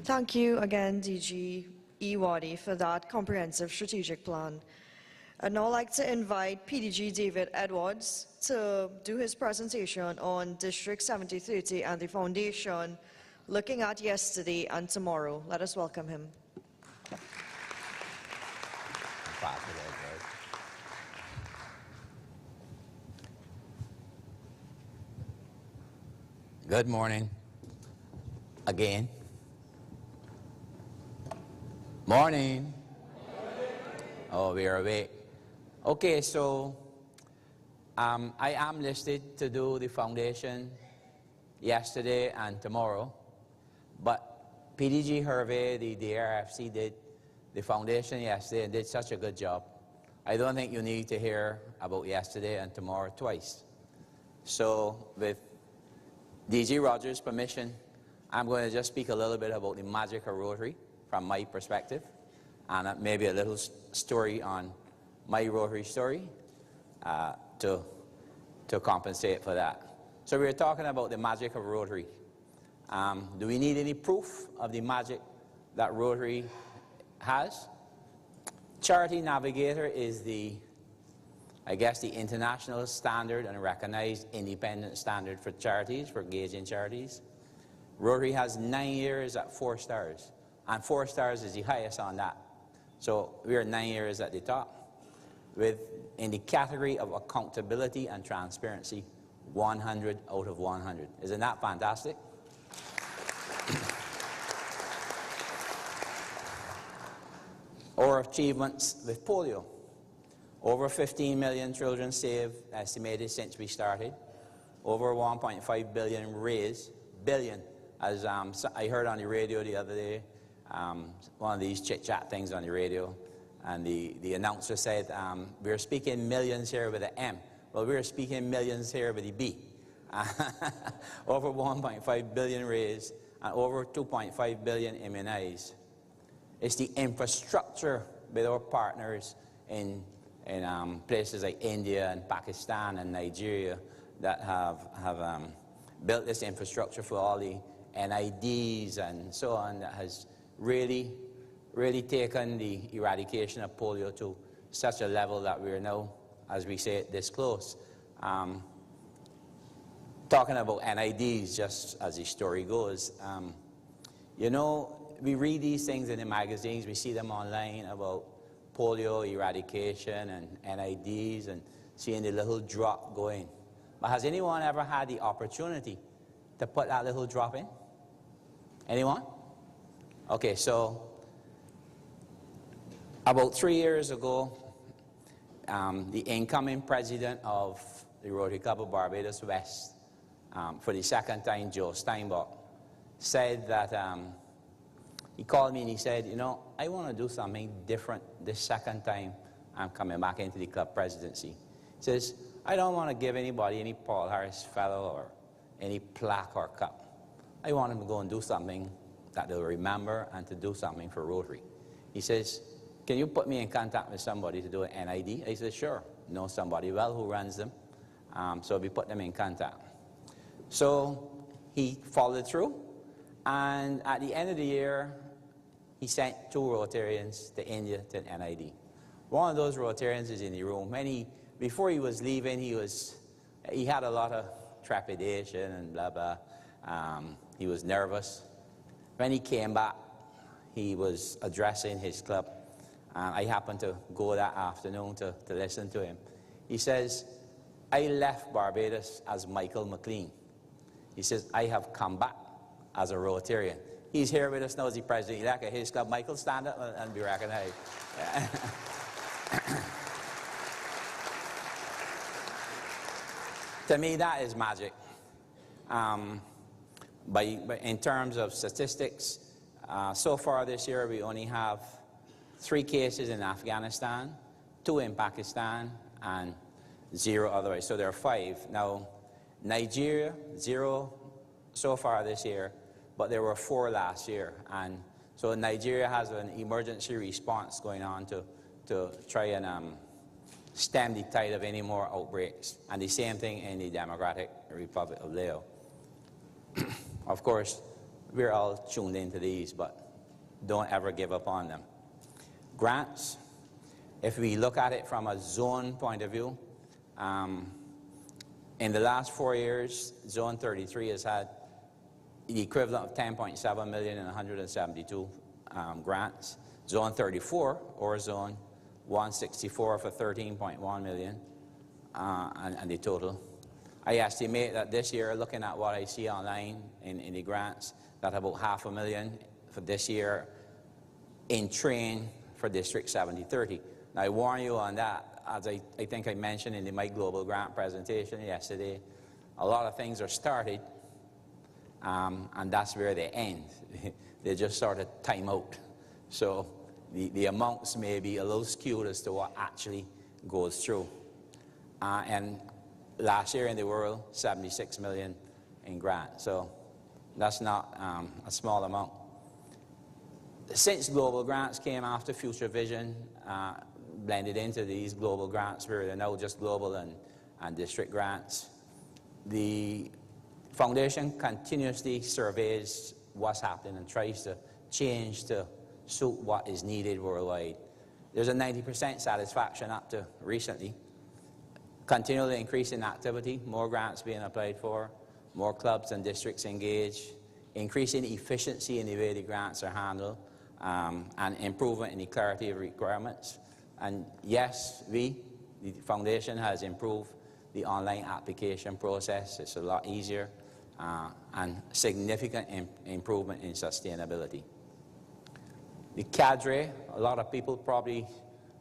Thank you again, DG Wadi, for that comprehensive strategic plan. I'd now like to invite PDG David Edwards to do his presentation on District 7030 and the foundation looking at yesterday and tomorrow. Let us welcome him. Good morning again. Morning. Oh, we are awake. Okay, so I am listed to do the foundation yesterday and tomorrow, but PDG Hervé, the RFC, did the foundation yesterday and did such a good job. I don't think you need to hear about yesterday and tomorrow twice. So with DG Rogers' permission, I'm going to just speak a little bit about the magic of Rotary from my perspective, and maybe a little story on my Rotary story to compensate for that. So we were talking about the magic of Rotary. Do we need any proof of the magic that Rotary has? Charity Navigator is I guess the international standard and recognized independent standard for charities, for gauging charities. Rotary has 9 years at 4 stars, and 4 stars is the highest on that. So we are 9 years at the top, in the category of accountability and transparency, 100 out of 100. Isn't that fantastic? Our achievements with polio. Over 15 million children saved, estimated since we started. Over 1.5 billion raised, as I heard on the radio the other day, one of these chit-chat things on the radio, and the announcer said, we're speaking millions here with an M. Well, we're speaking millions here with a B. Over 1.5 billion raised, and over 2.5 billion immunized. It's the infrastructure with our partners in places like India and Pakistan and Nigeria that have built this infrastructure for all the NIDs and so on, that has really taken the eradication of polio to such a level that we are now, as we say it, this close. Talking about NIDs, just as the story goes, you know, we read these things in the magazines, we see them online about polio eradication and NIDs and seeing the little drop going. But has anyone ever had the opportunity to put that little drop in? Anyone? Okay, so about 3 years ago, the incoming president of the Rotary Club of Barbados West, for the second time, Joe Steinbach, said that he called me and he said, you know, I want to do something different this second time I'm coming back into the club presidency. He says, I don't want to give anybody any Paul Harris Fellow or any plaque or cup. I want them to go and do something that they'll remember and to do something for Rotary. He says, can you put me in contact with somebody to do an NID? I said, sure. Know somebody well who runs them. So we put them in contact. So he followed through, and at the end of the year, he sent 2 Rotarians to India to an NID. One of those Rotarians is in the room. Before he was leaving, he had a lot of trepidation and blah, blah. He was nervous. When he came back, he was addressing his club. I happened to go that afternoon to listen to him. He says, I left Barbados as Michael McLean. He says, I have come back as a Rotarian. He's here with us now as the president-elect of his club. Michael, stand up and be recognized. To me, that is magic. In terms of statistics, so far this year we only have 3 cases in Afghanistan, 2 in Pakistan, and 0 otherwise. So there are 5. Now, Nigeria, 0 so far this year, but there were 4 last year. And so Nigeria has an emergency response going on to try and stem the tide of any more outbreaks. And the same thing in the Democratic Republic of Laos. Of course, we're all tuned into these, but don't ever give up on them. Grants, if we look at it from a zone point of view, in the last 4 years, Zone 33 has had the equivalent of 10.7 million in 172 grants. Zone 34, or Zone 164 for 13.1 million, and the total. I estimate that this year, looking at what I see online in the grants, that about $500,000 for this year in train for District 7030. Now, I warn you on that, as I think I mentioned in my global grant presentation yesterday, a lot of things are started, and that's where they end. They just sort of time out. So the amounts may be a little skewed as to what actually goes through. And last year in the world, 76 million in grants. So that's not a small amount. Since global grants came after Future Vision, blended into these global grants, where they're now just global and district grants, the foundation continuously surveys what's happening and tries to change to suit what is needed worldwide. There's a 90% satisfaction up to recently. Continually increasing activity, more grants being applied for, more clubs and districts engaged, increasing efficiency in the way the grants are handled, and improvement in the clarity of requirements. And yes, the foundation has improved the online application process. It's a lot easier, and significant improvement in sustainability. The cadre, a lot of people probably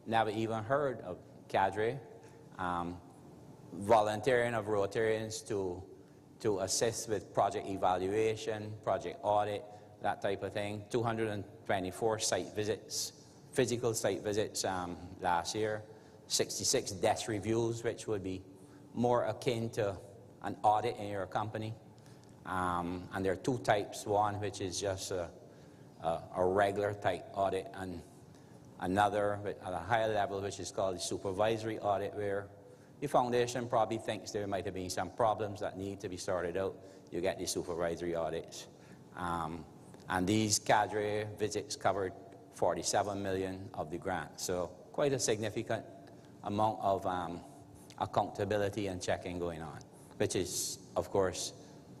never even heard of cadre. Volunteering of Rotarians to assist with project evaluation, project audit, that type of thing. 224 site visits, physical site visits last year. 66 desk reviews, which would be more akin to an audit in your company. And there are two types. One which is just a regular type audit, and another at a higher level which is called the supervisory audit, where the foundation probably thinks there might have been some problems that need to be sorted out. You get the supervisory audits. And these cadre visits covered 47 million of the grant. So quite a significant amount of accountability and checking going on, which is, of course,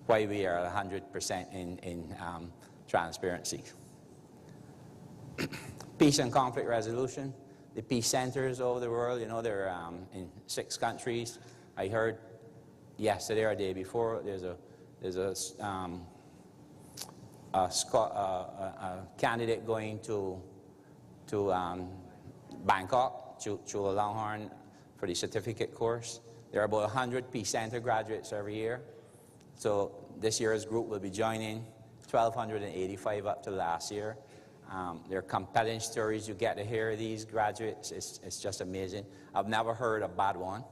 why we are 100% in transparency. Peace and conflict resolution. The peace centers over the world, you know, they're in 6 countries. I heard yesterday or the day before, there's a candidate going to Bangkok, Chulalongkorn, for the certificate course. There are about 100 peace center graduates every year. So this year's group will be joining 1,285 up to last year. They're compelling stories. You get to hear these graduates. It's just amazing. I've never heard a bad one.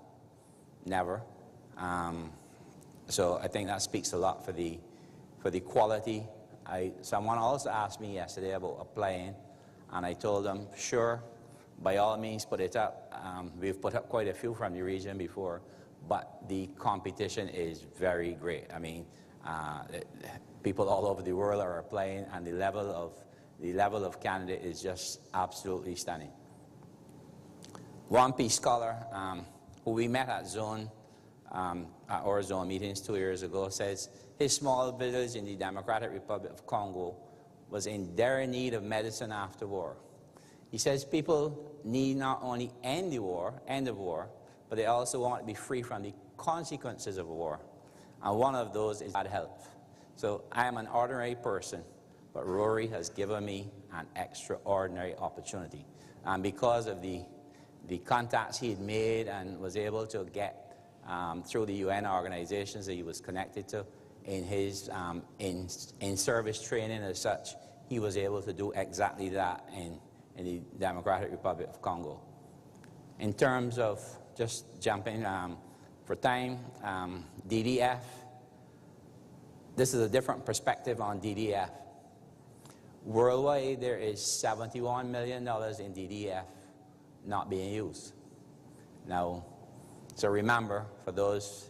Never. So I think that speaks a lot for the quality. Someone also asked me yesterday about applying, and I told them, sure, by all means put it up. We've put up quite a few from the region before, but the competition is very great. I mean, people all over the world are applying, and the level of candidate is just absolutely stunning. One Peace scholar who we met at our zone meetings 2 years ago says his small village in the Democratic Republic of Congo was in dire need of medicine after war. He says people need not only end of war, but they also want to be free from the consequences of war. And one of those is bad health. So I am an ordinary person, but Rory has given me an extraordinary opportunity. And because of the contacts he had made and was able to get through the UN organizations that he was connected to in his in-service training as such, he was able to do exactly that in the Democratic Republic of Congo. In terms of, just jumping for time, DDF, this is a different perspective on DDF. Worldwide, there is $71 million in DDF not being used. Now, so remember, for those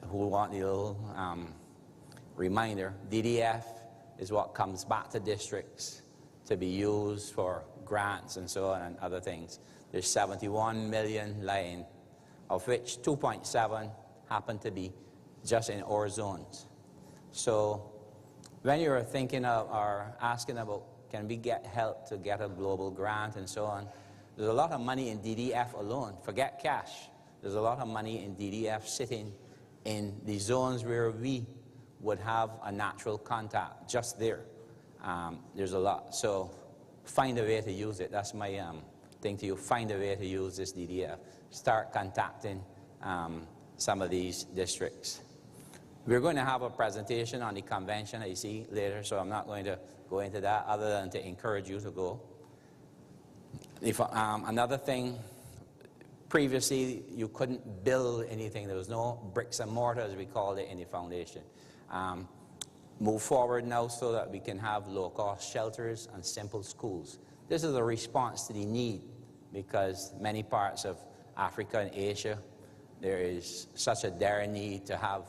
who want the little reminder, DDF is what comes back to districts to be used for grants and so on and other things. There's 71 million lying, of which 2.7 happen to be just in our zones. So when you're thinking of or asking about can we get help to get a global grant and so on, there's a lot of money in DDF alone. Forget cash. There's a lot of money in DDF sitting in the zones where we would have a natural contact, just there. There's a lot. So find a way to use it. That's my thing to you. Find a way to use this DDF. Start contacting some of these districts. We're going to have a presentation on the convention, I see, later, so I'm not going to go into that other than to encourage you to go. Another thing, previously you couldn't build anything. There was no bricks and mortar, as we called it, in the foundation. Move forward now so that we can have low-cost shelters and simple schools. This is a response to the need, because many parts of Africa and Asia, there is such a dire need to have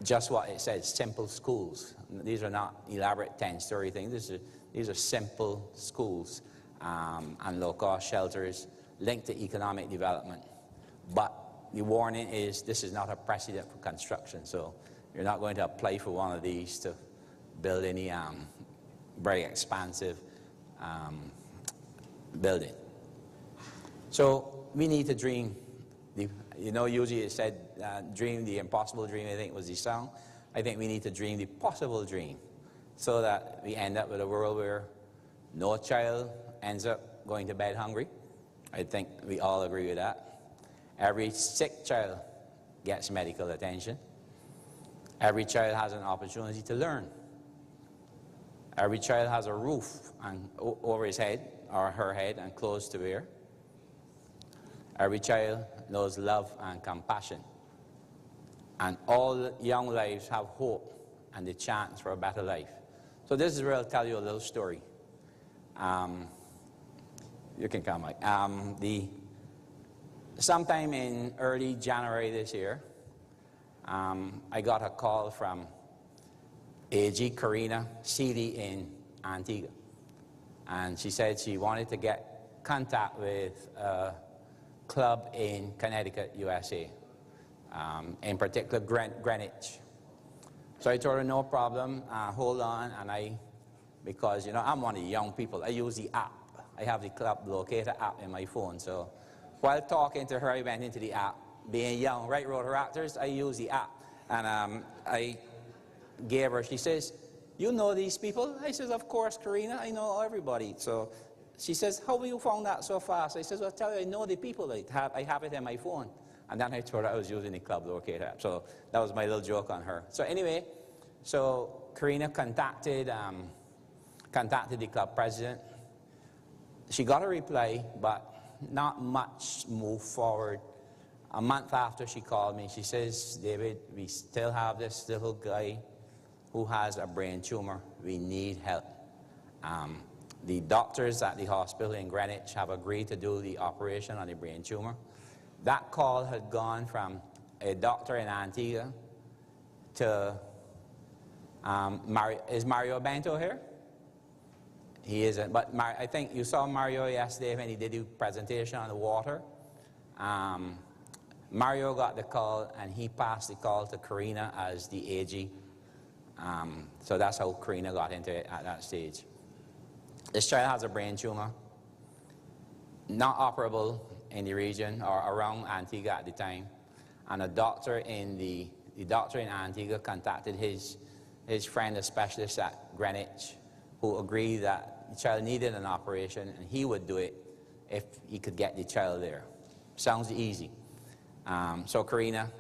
just what it says, simple schools. These are not elaborate 10-story things. These are simple schools and low-cost shelters linked to economic development. But the warning is this is not a precedent for construction, so you're not going to apply for one of these to build any very expansive building. So we need to dream. You know, usually it said, dream the impossible dream, I think was the song. I think we need to dream the possible dream so that we end up with a world where no child ends up going to bed hungry. I think we all agree with that. Every sick child gets medical attention. Every child has an opportunity to learn. Every child has a roof over his head or her head and clothes to wear. Every child knows love and compassion. And all young lives have hope and the chance for a better life. So this is where I'll tell you a little story. You can come, Mike. Sometime in early January this year, I got a call from AG Karina Seeley in Antigua. And she said she wanted to get contact with a club in Connecticut, USA, in particular Greenwich. So I told her no problem, hold on, and because you know I'm one of the young people, I use the app. I have the club locator app in my phone, so while talking to her I went into the app. Being young, right, Rotaractors, I use the app. And I gave her, she says, you know these people? I says, of course, Karina, I know everybody. So she says, how have you found that so fast? I says, well, tell you, I know the people. I have it in my phone. And then I told her I was using the club locator app. So that was my little joke on her. So anyway, so Karina contacted the club president. She got a reply, but not much moved forward. A month after she called me, she says, David, we still have this little guy who has a brain tumor. We need help. The doctors at the hospital in Greenwich have agreed to do the operation on the brain tumor. That call had gone from a doctor in Antigua to, is Mario Bento here? He isn't, but I think you saw Mario yesterday when he did the presentation on the water. Mario got the call, and he passed the call to Karina as the AG. So that's how Karina got into it at that stage. This child has a brain tumor, not operable in the region or around Antigua at the time. And a doctor in the doctor in Antigua contacted his friend, a specialist at Greenwich, who agreed that the child needed an operation and he would do it if he could get the child there. Sounds easy. So Karina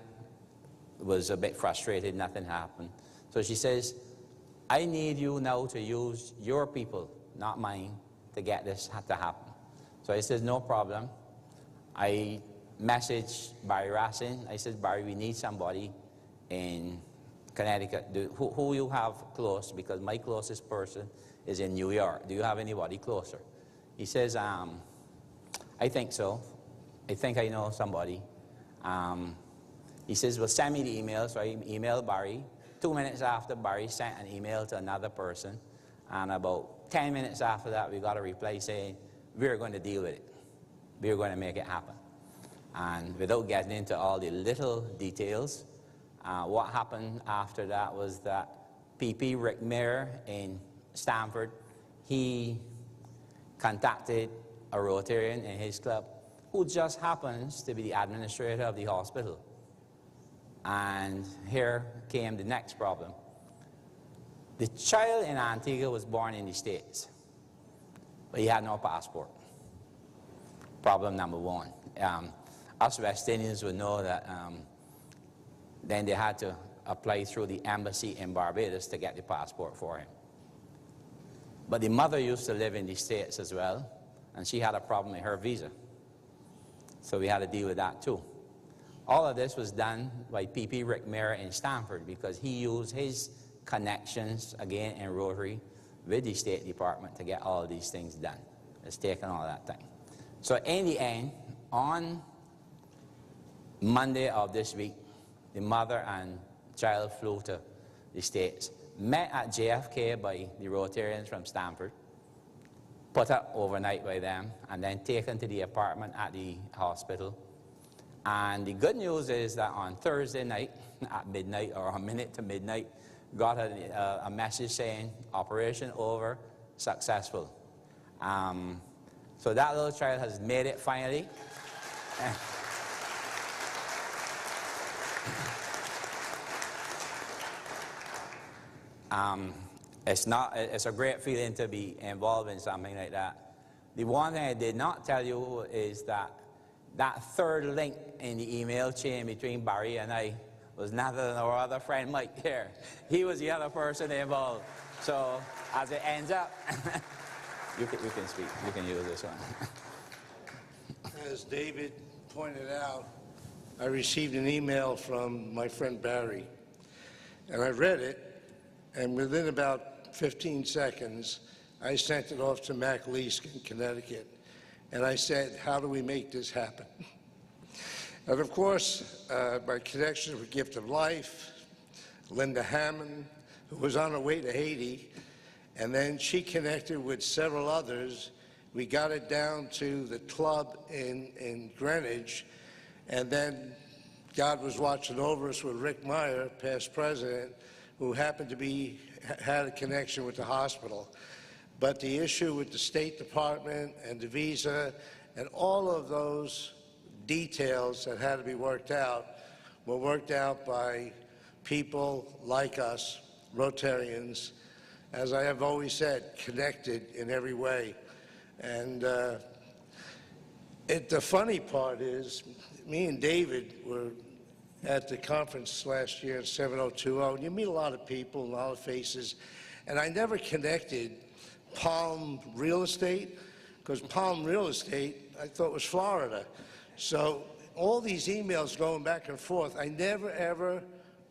was a bit frustrated, nothing happened. So she says, I need you now to use your people, not mine, to get this to happen. So I said, no problem. I messaged Barry Racine. I said, Barry, we need somebody in Connecticut. Who you have close? Because my closest person is in New York. Do you have anybody closer? He says, I think so. I think I know somebody. He says, well, send me the email. So I emailed Barry, 2 minutes after, Barry sent an email to another person, and about 10 minutes after that, we got a reply saying, we're going to deal with it. We're going to make it happen. And without getting into all the little details, what happened after that was that PP Rick Mayer in Stamford, he contacted a Rotarian in his club who just happens to be the administrator of the hospital. And here came the next problem. The child in Antigua was born in the States, but he had no passport. Problem number one. Us West Indians would know that then they had to apply through the embassy in Barbados to get the passport for him. But the mother used to live in the States as well, and she had a problem with her visa. So we had to deal with that too. All of this was done by PP Rick Mayer in Stamford because he used his connections, again, in Rotary with the State Department to get all of these things done. It's taken all that time. So in the end, on Monday of this week, the mother and child flew to the States, met at JFK by the Rotarians from Stamford, put up overnight by them, and then taken to the apartment at the hospital. And the good news is that on Thursday night, at midnight or a minute to midnight, got a message saying, operation over, successful. So that little child has made it finally. It's a great feeling to be involved in something like that. The one thing I did not tell you is that that third link in the email chain between Barry and I was none other than our other friend Mike here. He was the other person involved. So as it ends up, you can speak. You can use this one. As David pointed out, I received an email from my friend Barry, and I read it. And within about 15 seconds, I sent it off to Mac Leask in Connecticut. And I said, how do we make this happen? And of course, my connection with Gift of Life, Linda Hammond, who was on her way to Haiti, and then she connected with several others. We got it down to the club in Greenwich, and then God was watching over us with Rick Meyer, past president, who happened to had a connection with the hospital. But the issue with the State Department and the visa and all of those details that had to be worked out were worked out by people like us, Rotarians, as I have always said, connected in every way. And the funny part is, me and David were at the conference last year at 7020, and you meet a lot of people, a lot of faces, and I never connected Palm Real Estate, because Palm Real Estate, I thought was Florida. So all these emails going back and forth, I never ever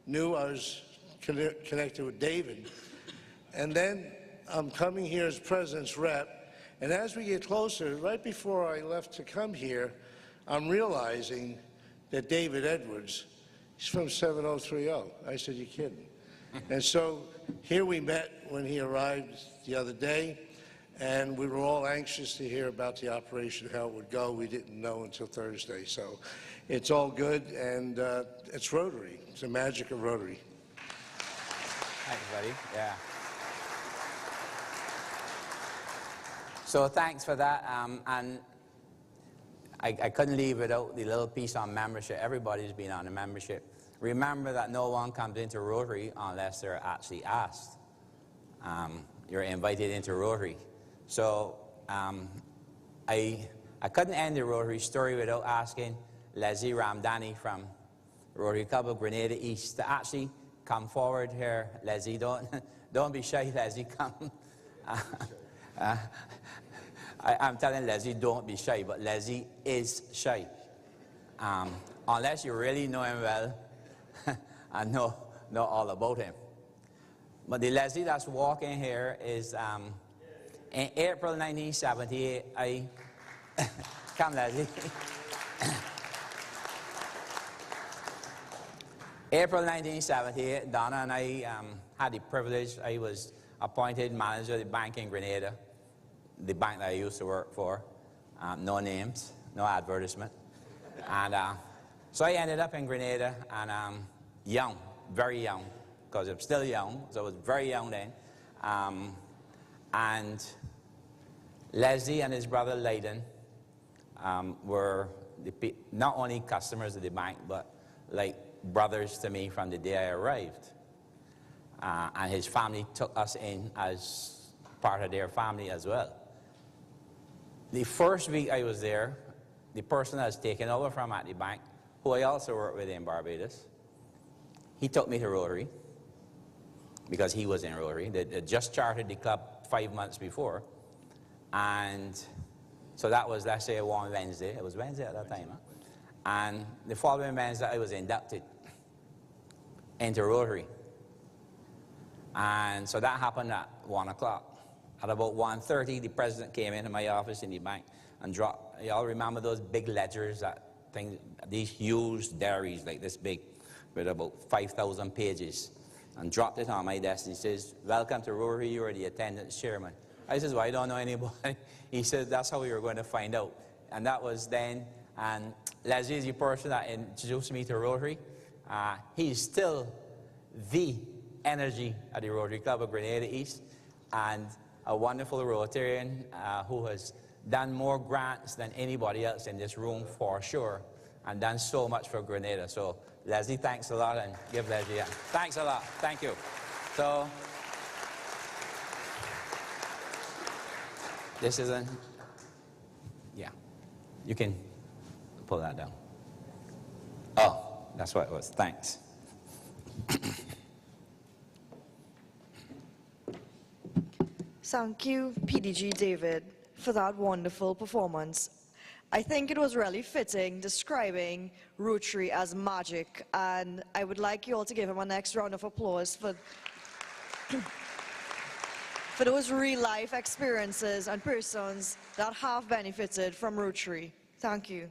knew I was connected with David. And then I'm coming here as president's rep, and as we get closer, right before I left to come here, I'm realizing that David Edwards, he's from 7030. I said, you kidding? And so here we met when he arrived the other day, and we were all anxious to hear about the operation, how it would go. We didn't know until Thursday. So it's all good, and it's Rotary. It's the magic of Rotary. Thanks, buddy. Yeah. So thanks for that. And I couldn't leave without the little piece on membership. Everybody's been on a membership. Remember that no one comes into Rotary unless they're actually asked. You're invited into Rotary. So I couldn't end the Rotary story without asking Leslie Ramdani from Rotary Club of Grenada East to actually come forward here. Leslie, don't be shy, Leslie, come. I'm telling Leslie, don't be shy, but Leslie is shy. Unless you really know him well and know all about him. But the Leslie that's walking here is, in April 1978, come Leslie. April 1978, Donna and I had the privilege, I was appointed manager of the bank in Grenada, the bank that I used to work for. No names, no advertisement. And so I ended up in Grenada, and young, very young, because I'm still young, so I was very young then. And Leslie and his brother Leyden were not only customers of the bank, but like brothers to me from the day I arrived. And his family took us in as part of their family as well. The first week I was there, the person that was taken over from at the bank, who I also worked with in Barbados, he took me to Rotary, because he was in Rotary. They just chartered the club 5 months before. And so that was, let's say, one Wednesday. It was Wednesday at that time. Huh? And the following Wednesday, I was inducted into Rotary. And so that happened at 1 o'clock. At about 1:30, the president came into my office in the bank and dropped, y'all remember those big ledgers, these huge diaries like this big, with about 5,000 pages, and dropped it on my desk. He says, "Welcome to Rotary, you are the attendance chairman." I says, "Well, I don't know anybody." He said, "That's how we were going to find out." And that was then, and Leslie is the person that introduced me to Rotary. He's still the energy at the Rotary Club of Grenada East, and a wonderful Rotarian who has done more grants than anybody else in this room for sure, and done so much for Grenada. So Leslie, thanks a lot, and give Leslie a thanks a lot. Thank you. So this isn't, yeah, you can pull that down. Oh, that's what it was. Thanks. Thank you, PDG David, for that wonderful performance. I think it was really fitting describing Rotary as magic, and I would like you all to give him a next round of applause for, for those real-life experiences and persons that have benefited from Rotary. Thank you.